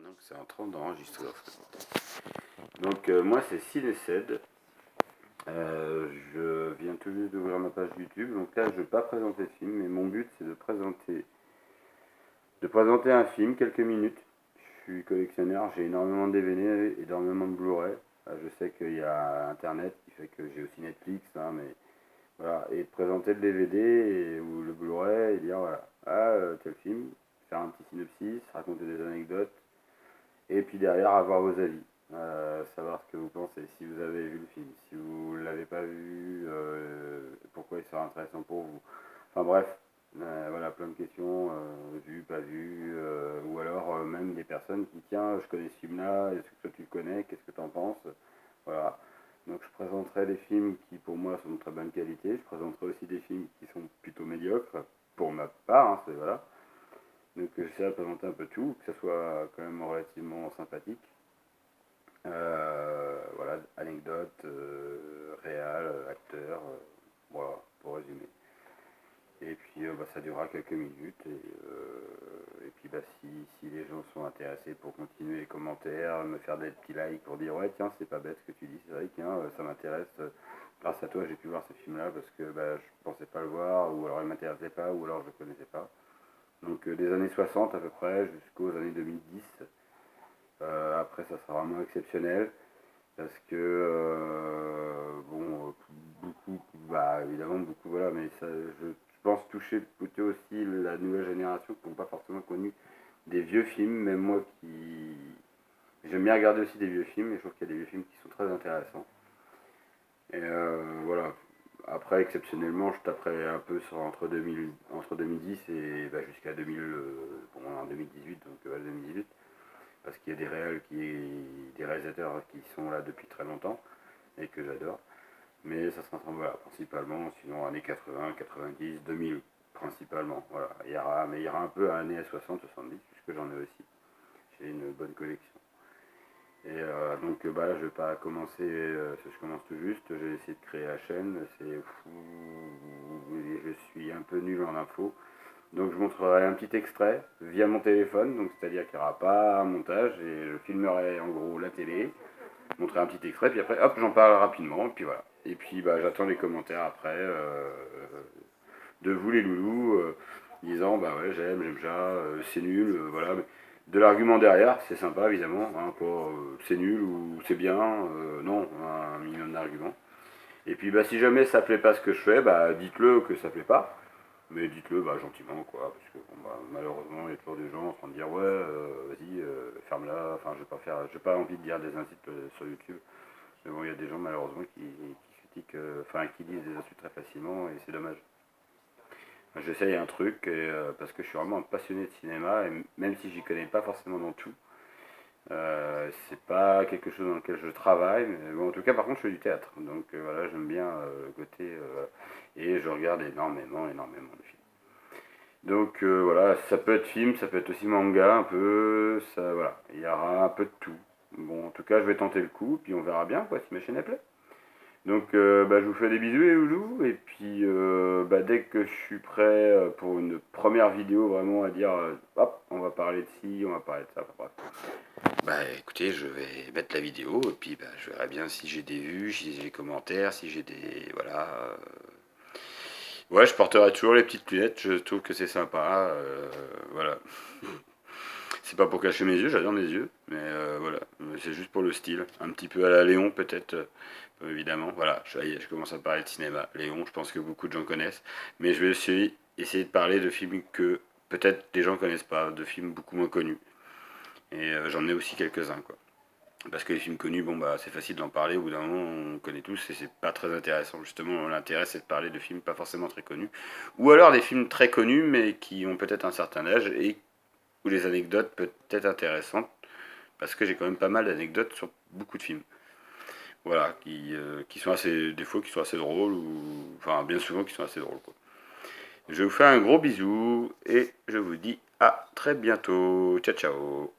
Donc c'est en train d'enregistrer en fait. Donc moi c'est CineCed. Je viens tout juste d'ouvrir ma page YouTube. Donc là je ne vais pas présenter le film, mais mon but c'est de présenter un film, quelques minutes. Je suis collectionneur, j'ai énormément de DVD, énormément de Blu-ray. Je sais qu'il y a Internet qui fait que j'ai aussi Netflix, hein, mais voilà. Et de présenter le DVD ou le Blu-ray et dire voilà, tel film, faire un petit synopsis, raconter des anecdotes, et puis derrière avoir vos avis. Savoir ce que vous pensez, si vous avez vu le film, si vous ne l'avez pas vu, pourquoi il sera intéressant pour vous. Enfin bref, voilà, plein de questions, vu, pas vu, ou alors même des personnes qui, tiens, je connais ce film-là, est-ce que toi tu le connais, qu'est-ce que tu en penses. Voilà. Donc je présenterai des films qui pour moi sont de très bonne qualité, je présenterai aussi des films qui sont plutôt médiocres, pour ma part, hein, voilà. Donc j'essaie de présenter un peu tout, que ça soit quand même relativement sympathique. Voilà, anecdotes, réal, acteurs, voilà, pour résumer. Et puis ça durera quelques minutes. Et puis si les gens sont intéressés pour continuer les commentaires, me faire des petits likes pour dire ouais tiens c'est pas bête ce que tu dis, c'est vrai que ça m'intéresse. Grâce à toi j'ai pu voir ce film là parce que je pensais pas le voir, ou alors il m'intéressait pas, ou alors je connaissais pas. Donc des années 60 à peu près jusqu'aux années 2010. Après ça sera vraiment exceptionnel parce que beaucoup, évidemment beaucoup, voilà, mais ça, je pense toucher plutôt aussi la nouvelle génération qui n'ont pas forcément connu des vieux films, même moi qui j'aime bien regarder aussi des vieux films, et je trouve qu'il y a des vieux films qui sont très intéressants. Et voilà. Après, exceptionnellement, je taperai un peu entre 2010 et jusqu'à 2000, en 2018, donc 2018, parce qu'il y a des réalisateurs qui sont là depuis très longtemps et que j'adore. Mais ça sera voilà, principalement, sinon années 80, 90, 2000 principalement. Voilà. Mais il y aura un peu à années 60, 70, puisque j'en ai aussi. J'ai une bonne collection. Et donc là je vais pas commencer, je commence tout juste, j'ai essayé de créer la chaîne, c'est fou, je suis un peu nul en info. Donc je montrerai un petit extrait via mon téléphone, donc c'est-à-dire qu'il n'y aura pas un montage, et je filmerai en gros la télé, montrer un petit extrait, puis après hop j'en parle rapidement, et puis voilà. Et puis j'attends les commentaires après de vous les loulous, disant ouais j'aime ça, c'est nul, voilà. Mais de l'argument derrière, c'est sympa évidemment, hein, pas c'est nul ou c'est bien, non, un minimum d'arguments. Et puis si jamais ça plaît pas ce que je fais, dites-le que ça plaît pas. Mais dites-le gentiment, quoi, parce que malheureusement il y a toujours des gens en train de dire ouais vas-y ferme-la, enfin j'ai pas envie de dire des insultes sur YouTube. Mais bon il y a des gens malheureusement qui critiquent, qui disent des insultes très facilement, et c'est dommage. J'essaye un truc parce que je suis vraiment un passionné de cinéma, et même si j'y connais pas forcément dans tout, c'est pas quelque chose dans lequel je travaille, mais bon, en tout cas par contre je fais du théâtre, donc voilà, j'aime bien le côté et je regarde énormément de films. Donc voilà, ça peut être film, ça peut être aussi manga un peu, ça voilà, il y aura un peu de tout. Bon, en tout cas je vais tenter le coup, puis on verra bien quoi si ma chaîne est plaît. Donc je vous fais des bisous les loulous, et puis dès que je suis prêt pour une première vidéo vraiment à dire hop, on va parler de ci, on va parler de ça, enfin, bref. Écoutez, je vais mettre la vidéo, et puis je verrai bien si j'ai des vues, si j'ai des commentaires, si j'ai des... Voilà. Ouais, je porterai toujours les petites lunettes, je trouve que c'est sympa, voilà. C'est pas pour cacher mes yeux, j'adore mes yeux, mais voilà, c'est juste pour le style. Un petit peu à la Léon peut-être, évidemment. Voilà, je commence à parler de cinéma. Léon, je pense que beaucoup de gens connaissent, mais je vais aussi essayer de parler de films que peut-être les gens connaissent pas, de films beaucoup moins connus. Et j'en ai aussi quelques-uns, quoi. Parce que les films connus, c'est facile d'en parler, au bout d'un moment on connaît tous, et c'est pas très intéressant. Justement, l'intérêt c'est de parler de films pas forcément très connus. Ou alors des films très connus, mais qui ont peut-être un certain âge, et où les anecdotes peuvent être intéressantes, parce que j'ai quand même pas mal d'anecdotes sur beaucoup de films. Voilà, qui sont assez, des fois qui sont assez drôles, ou enfin bien souvent qui sont assez drôles, quoi. Je vous fais un gros bisou, et je vous dis à très bientôt. Ciao ciao.